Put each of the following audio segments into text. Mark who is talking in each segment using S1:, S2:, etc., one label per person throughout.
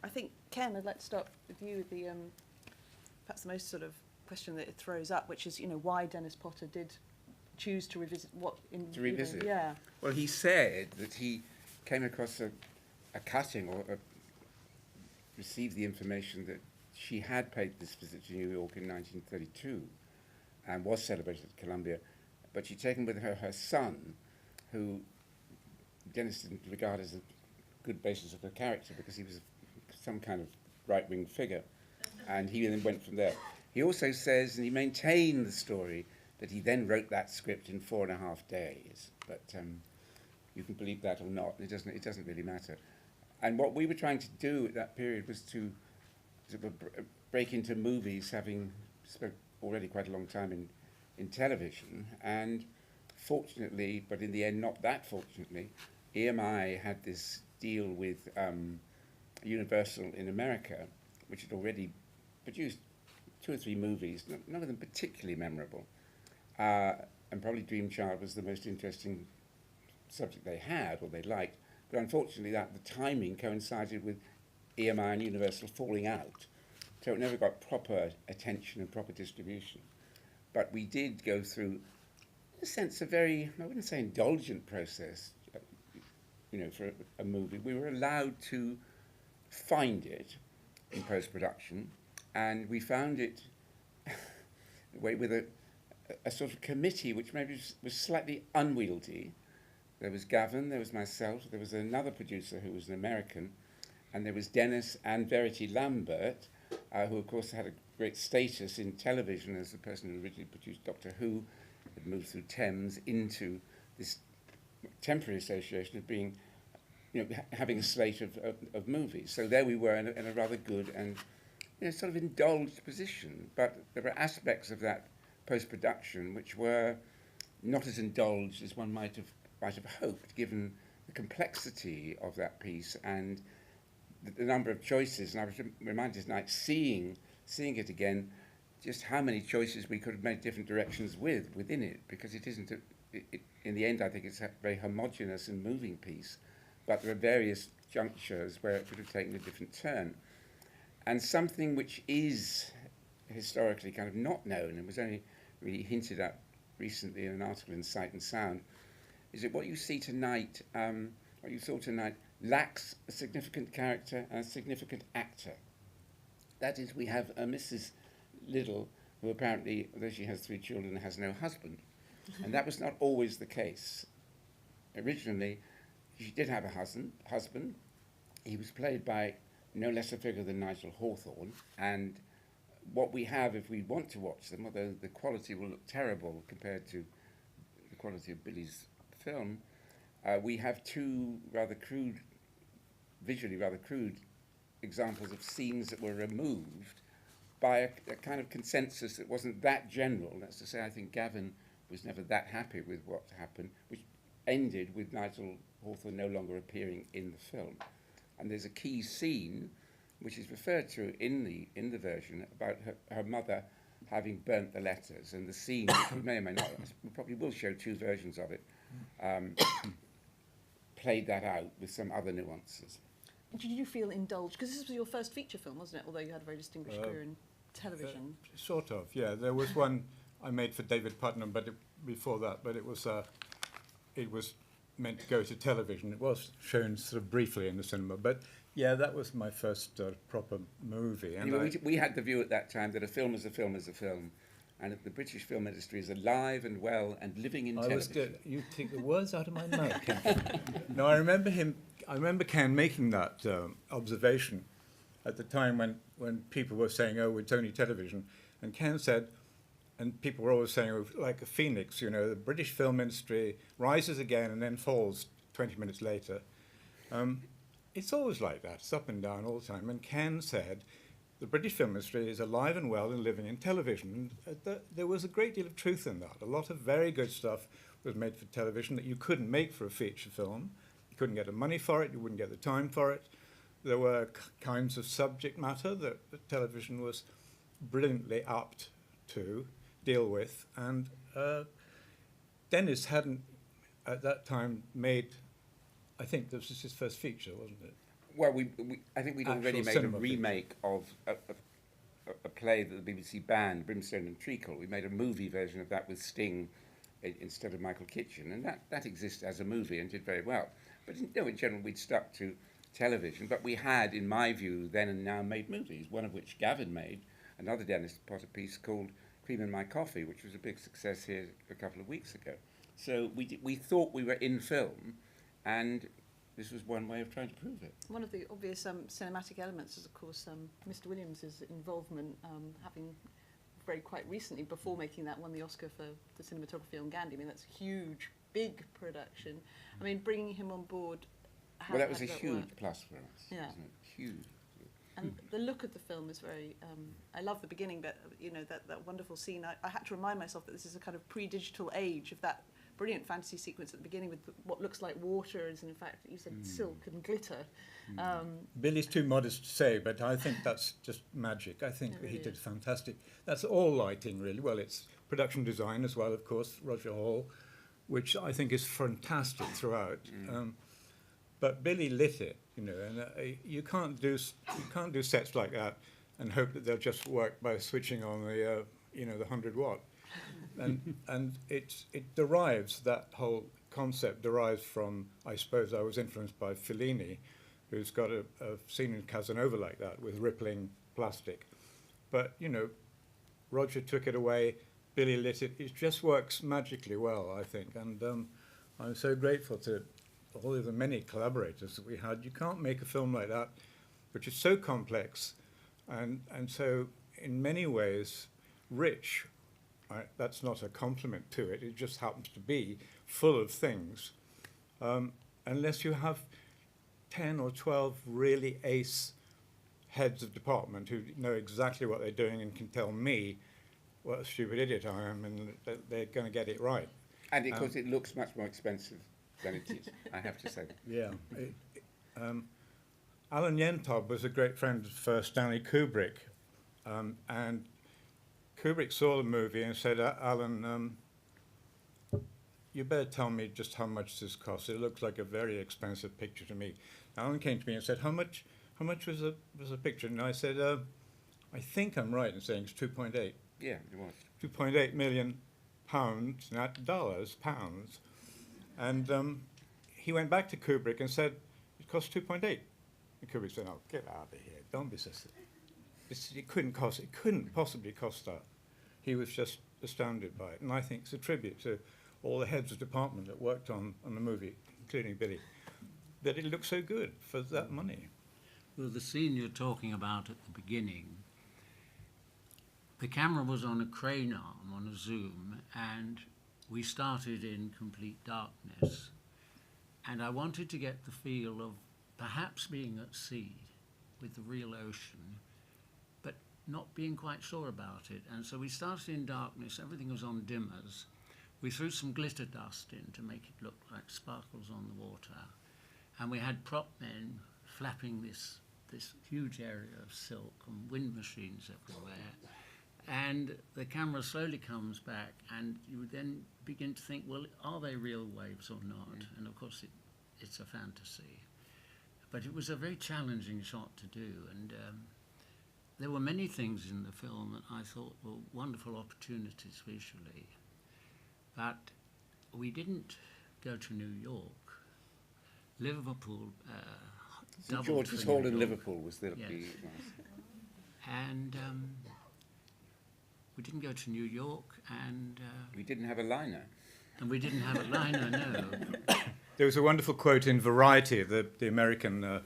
S1: I think, Ken, I'd like to start with you with the perhaps the most sort of question that it throws up, which is, why Dennis Potter did choose to revisit
S2: To revisit?
S1: Yeah.
S2: Well, he said that he came across a cutting or received the information that she had paid this visit to New York in 1932 and was celebrated at Columbia, but she'd taken with her her son, who Dennis didn't regard as a good basis of her character because he was some kind of right-wing figure, and he then went from there. He also says, and he maintained the story, that he then wrote that script in 4.5 days, but you can believe that or not, it doesn't really matter. And what we were trying to do at that period was to sort of break into movies, having spent already quite a long time in television, and fortunately, but in the end not that fortunately, EMI had this deal with Universal in America, which had already produced 2 or 3 movies, none of them particularly memorable, and probably Dreamchild was the most interesting subject they had or they liked, but unfortunately the timing coincided with EMI and Universal falling out, so it never got proper attention and proper distribution. But we did go through, in a sense, a very, I wouldn't say indulgent process, for a movie. We were allowed to find it in post-production, and we found it with a sort of committee which maybe was slightly unwieldy. There was Gavin, there was myself, there was another producer who was an American, and there was Dennis and Verity Lambert, who of course had a great status in television as the person who originally produced Doctor Who, had moved through Thames into this temporary association of being, having a slate of movies. So there we were in a rather good and sort of indulged position. But there were aspects of that post-production which were not as indulged as one might have hoped, given the complexity of that piece and the number of choices. And I was reminded tonight, seeing it again, just how many choices we could have made different directions within it, because it isn't, in the end I think it's a very homogeneous and moving piece, but there are various junctures where it could have taken a different turn. And something which is historically kind of not known and was only really hinted at recently in an article in Sight and Sound, is that what you see tonight, what you saw tonight, lacks a significant character and a significant actor. That is, we have a Mrs. Liddell, who apparently, although she has 3 children, has no husband. And that was not always the case. Originally, she did have a husband. He was played by no less a figure than Nigel Hawthorne. And what we have, if we want to watch them, although the quality will look terrible compared to the quality of Billy's film, we have 2 visually rather crude examples of scenes that were removed by a kind of consensus that wasn't that general. That's to say, I think Gavin was never that happy with what happened, which ended with Nigel Hawthorne no longer appearing in the film. And there's a key scene which is referred to in the version about her mother having burnt the letters, and the scene, which we may or may not, we probably will show 2 versions of it, played that out with some other nuances.
S1: Did you feel indulged? Because this was your first feature film, wasn't it? Although you had a very distinguished career in television.
S3: Sort of, yeah. There was one I made for David Putnam, but before that, but it was meant to go to television. It was shown sort of briefly in the cinema, but yeah, that was my first proper movie. And
S2: we had the view at that time that a film is a film is a film, and that the British film industry is alive and well and living in television.
S3: You take the words out of my mouth, Ken. No, I remember Ken making that observation at the time when people were saying, oh, it's only television. And Ken said, and people were always saying, oh, like a phoenix, the British film industry rises again and then falls 20 minutes later. It's always like that. It's up and down all the time. And Ken said, the British film industry is alive and well and living in television. And there was a great deal of truth in that. A lot of very good stuff was made for television that you couldn't make for a feature film. You couldn't get the money for it. You wouldn't get the time for it. There were kinds of subject matter that television was brilliantly apt to deal with. And Dennis hadn't, at that time, made, I think this was his first feature, wasn't it?
S2: Well, I think we'd already
S3: Actual
S2: made a
S3: cinema
S2: remake of a play that the BBC banned, Brimstone and Treacle. We made a movie version of that with Sting instead of Michael Kitchen, and that exists as a movie and did very well. But in general, we'd stuck to television. But we had, in my view, then and now made movies, one of which Gavin made, another Dennis Potter piece called Cream in My Coffee, which was a big success here a couple of weeks ago. So we thought we were in film, and this was one way of trying to prove it.
S1: One of the obvious cinematic elements is, of course, Mr. Williams' involvement, having very quite recently, before making that, won the Oscar for the cinematography on Gandhi. I mean, that's a huge, big production. I mean, bringing him on board.
S2: Well, that was a huge plus for us.
S1: Yeah.
S2: Wasn't it? Huge.
S1: And the look of the film is very. I love the beginning, but that wonderful scene. I had to remind myself that this is a kind of pre-digital age of that brilliant fantasy sequence at the beginning with what looks like water is in fact, you said, silk and glitter.
S3: Billy's too modest to say, but I think that's just magic. I think
S1: It
S3: he
S1: really
S3: did
S1: is.
S3: fantastic. That's all lighting, really. Well, it's production design as well, of course, Roger Hall, which I think is fantastic throughout. But Billy lit it, and you can't do sets like that and hope that they'll just work by switching on the 100-watt. And it derives, that whole concept derives from, I suppose I was influenced by Fellini, who's got a scene in Casanova like that with rippling plastic. But, Roger took it away, Billy lit it. It just works magically well, I think. And I'm so grateful to all of the many collaborators that we had. You can't make a film like that, which is so complex and so, in many ways, rich. That's not a compliment to it. It just happens to be full of things. Unless you have 10 or 12 really ace heads of department who know exactly what they're doing and can tell me what a stupid idiot I am, and they're going to get it right.
S2: And of course, it looks much more expensive than it is, I have to say.
S3: Yeah. Alan Yentob was a great friend for Stanley Kubrick, and Kubrick saw the movie and said, Alan, you better tell me just how much this costs. It looks like a very expensive picture to me. Alan came to me and said, how much was the picture? And I said, I think I'm right in saying it's 2.8.
S2: Yeah, it was.
S3: 2.8 million pounds, not dollars, pounds. And he went back to Kubrick and said, it costs 2.8. And Kubrick said, oh, get out of here, don't be so silly. It couldn't possibly cost that. He was just astounded by it. And I think it's a tribute to all the heads of department that worked on the movie, including Billy, that it looked so good for that money.
S4: Well, the scene you're talking about at the beginning, the camera was on a crane arm, on a zoom, and we started in complete darkness. And I wanted to get the feel of perhaps being at sea with the real ocean, but not being quite sure about it. And so we started in darkness, everything was on dimmers. We threw some glitter dust in to make it look like sparkles on the water. And we had prop men flapping this huge area of silk and wind machines everywhere. And the camera slowly comes back, and you then begin to think, well, are they real waves or not? And of course, it's a fantasy. But it was a very challenging shot to do, and there were many things in the film that I thought were wonderful opportunities visually. But we didn't go to New York. Liverpool
S2: St George's Hall in Liverpool was the...
S4: Yes. And we didn't go to New York, and...
S2: we didn't have a liner.
S4: And we didn't have a liner, no.
S3: There was a wonderful quote in Variety, the American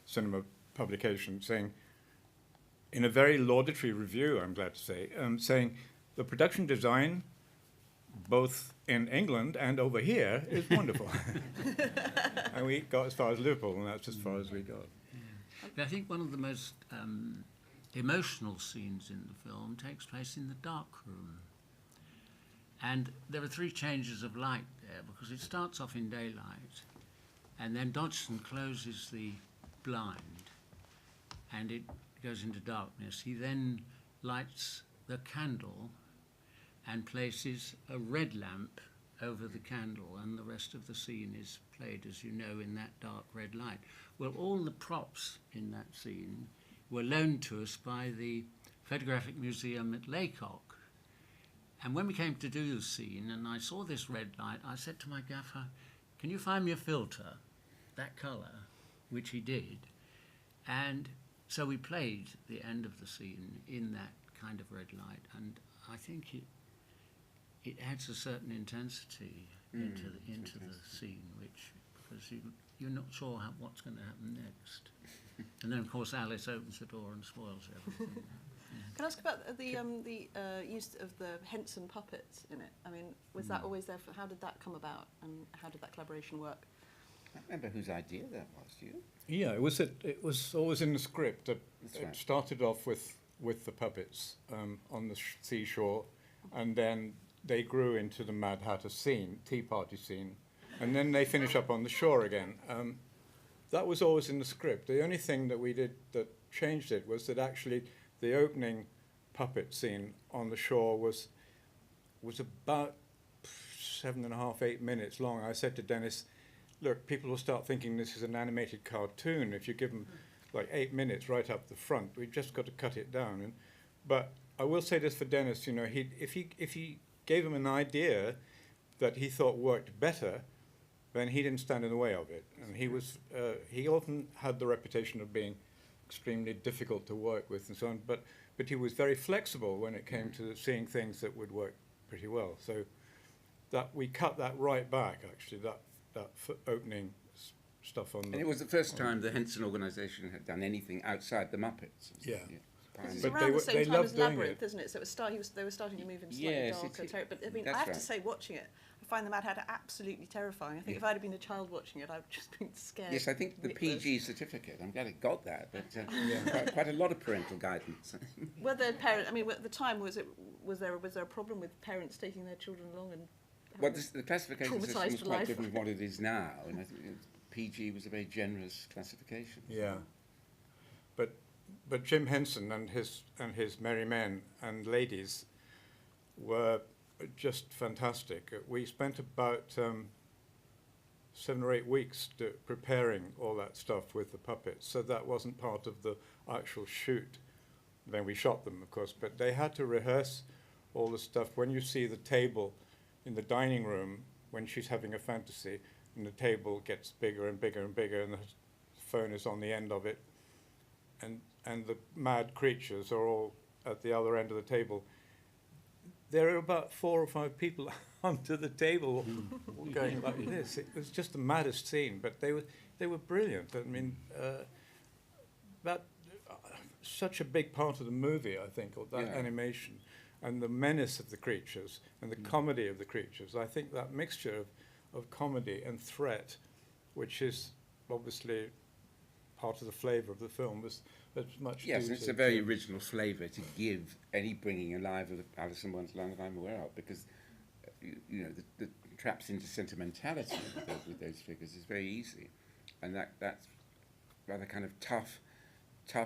S3: cinema publication, saying, in a very laudatory review, I'm glad to say, saying, the production design, both in England and over here, is wonderful. And we got as far as Liverpool, and that's as far as we got.
S4: Yeah. I think one of the most emotional scenes in the film takes place in the dark room. And there are 3 changes of light there, because it starts off in daylight, and then Dodgson closes the blind, and it goes into darkness. He then lights the candle and places a red lamp over the candle, and the rest of the scene is played, as you know, in that dark red light. Well, all the props in that scene were loaned to us by the Photographic Museum at Laycock. And when we came to do the scene, and I saw this red light, I said to my gaffer, "Can you find me a filter, that colour?" Which he did. And so we played the end of the scene in that kind of red light, and I think it adds a certain intensity into the scene, which, because you're not sure what's going to happen next. And then, of course, Alice opens the door and spoils everything.
S1: Can I ask about the use of the Henson puppets in it? I mean, was that always there? How did that come about, and how did that collaboration work?
S2: I remember whose idea that was, do you?
S3: Yeah, it was always in the script. It
S2: right.
S3: started off with the puppets on the seashore, and then they grew into the Mad Hatter scene, Tea Party scene, and then they finish up on the shore again. That was always in the script. The only thing that we did that changed it was that actually the opening puppet scene on the shore was about 7.5, 8 minutes long. I said to Dennis, "Look, people will start thinking this is an animated cartoon if you give them like 8 minutes right up the front. We've just got to cut it down." But I will say this for Dennis, you know, if he gave him an idea that he thought worked better, then he didn't stand in the way of it. And he often had the reputation of being extremely difficult to work with and so on, but he was very flexible when it came to seeing things that would work pretty well. So that we cut that right back, actually, that opening stuff on the...
S2: And it was the first time the Henson organisation had done anything outside the Muppets.
S3: Yeah.
S1: It's
S3: But
S1: around the same time
S3: loved
S1: as
S3: doing
S1: Labyrinth,
S3: it.
S1: isn't it? So they were starting to move into
S2: Yes,
S1: slightly darker territory. But I mean, I
S2: that's
S1: have
S2: right.
S1: to say, watching it, I find the Mad Hatter absolutely terrifying. I think if I'd have been a child watching it, I'd just been scared.
S2: Yes, I think the
S1: witless.
S2: PG certificate, I'm glad it got that, but quite a lot of parental guidance.
S1: Were there parents? I mean, at the time, was there a problem with parents taking their children along and?
S2: Well, the classification system
S1: Traumatised
S2: was
S1: for
S2: quite
S1: life.
S2: different from what it is now, and I think PG was a very generous classification.
S3: Yeah. But Jim Henson and his merry men and ladies were just fantastic. We spent about 7 or 8 weeks preparing all that stuff with the puppets, so that wasn't part of the actual shoot. Then we shot them, of course, but they had to rehearse all the stuff. When you see the table in the dining room, when she's having a fantasy, and the table gets bigger and bigger and bigger, and the phone is on the end of it, and the mad creatures are all at the other end of the table. There are about 4 or 5 people under the table going like this. It was just the maddest scene, but they were brilliant. I mean, such a big part of the movie, I think, or that animation, and the menace of the creatures and the comedy of the creatures. I think that mixture of comedy and threat, which is obviously part of the flavour of the film, was much.
S2: Yes, and it's a very original flavour to give any bringing alive of Alice in Wonderland that I'm aware of, because you know the traps into sentimentality with those figures is very easy, and that's rather kind of tough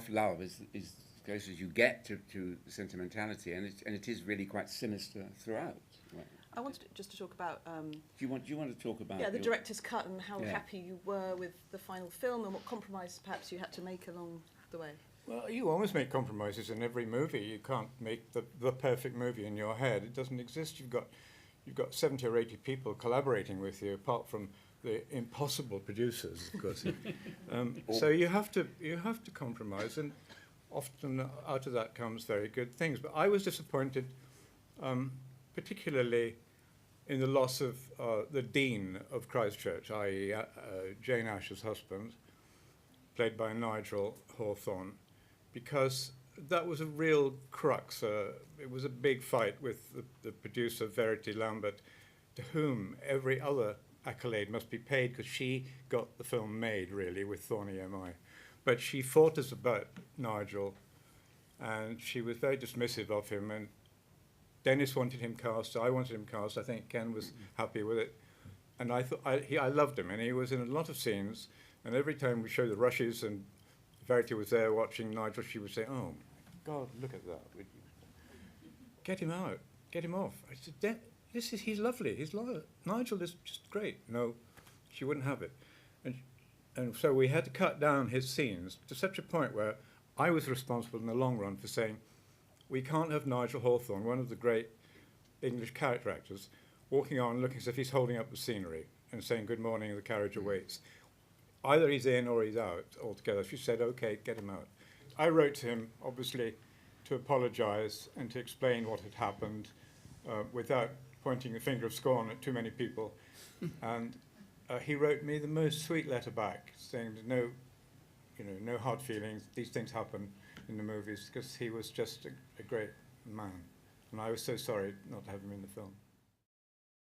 S2: love is as close as you get to the sentimentality, and it is really quite sinister throughout. Right.
S1: I wanted just to talk about.
S2: Do you want to talk about?
S1: Yeah, the director's cut and how happy you were with the final film, and what compromises perhaps you had to make along the way.
S3: Well, you always make compromises in every movie. You can't make the perfect movie in your head. It doesn't exist. You've got 70 or 80 people collaborating with you, apart from the impossible producers, of course. So you have to compromise, and often out of that comes very good things. But I was disappointed, particularly in the loss of the Dean of Christchurch, i.e. Jane Asher's husband, played by Nigel Hawthorne, because that was a real crux. It was a big fight with the producer, Verity Lambert, to whom every other accolade must be paid, because she got the film made, really, with Thorny MI. But she fought us about Nigel, and she was very dismissive of him, and Dennis wanted him cast, I wanted him cast, I think Ken was happy with it, and I thought I loved him, and he was in a lot of scenes, and every time we showed the rushes and Verity was there watching Nigel, she would say, "Oh my God, look at that. Get him out, get him off." I said, he's lovely. Nigel is just great. No, she wouldn't have it. And so we had to cut down his scenes to such a point where I was responsible in the long run for saying, we can't have Nigel Hawthorne, one of the great English character actors, walking on looking as if he's holding up the scenery and saying, good morning, the carriage awaits. Either he's in or he's out altogether. She said, okay, get him out. I wrote to him, obviously, to apologise and to explain what had happened without pointing the finger of scorn at too many people. And he wrote me the most sweet letter back, saying no hard feelings. These things happen in the movies, because he was just a great man. And I was so sorry not to have him in the film.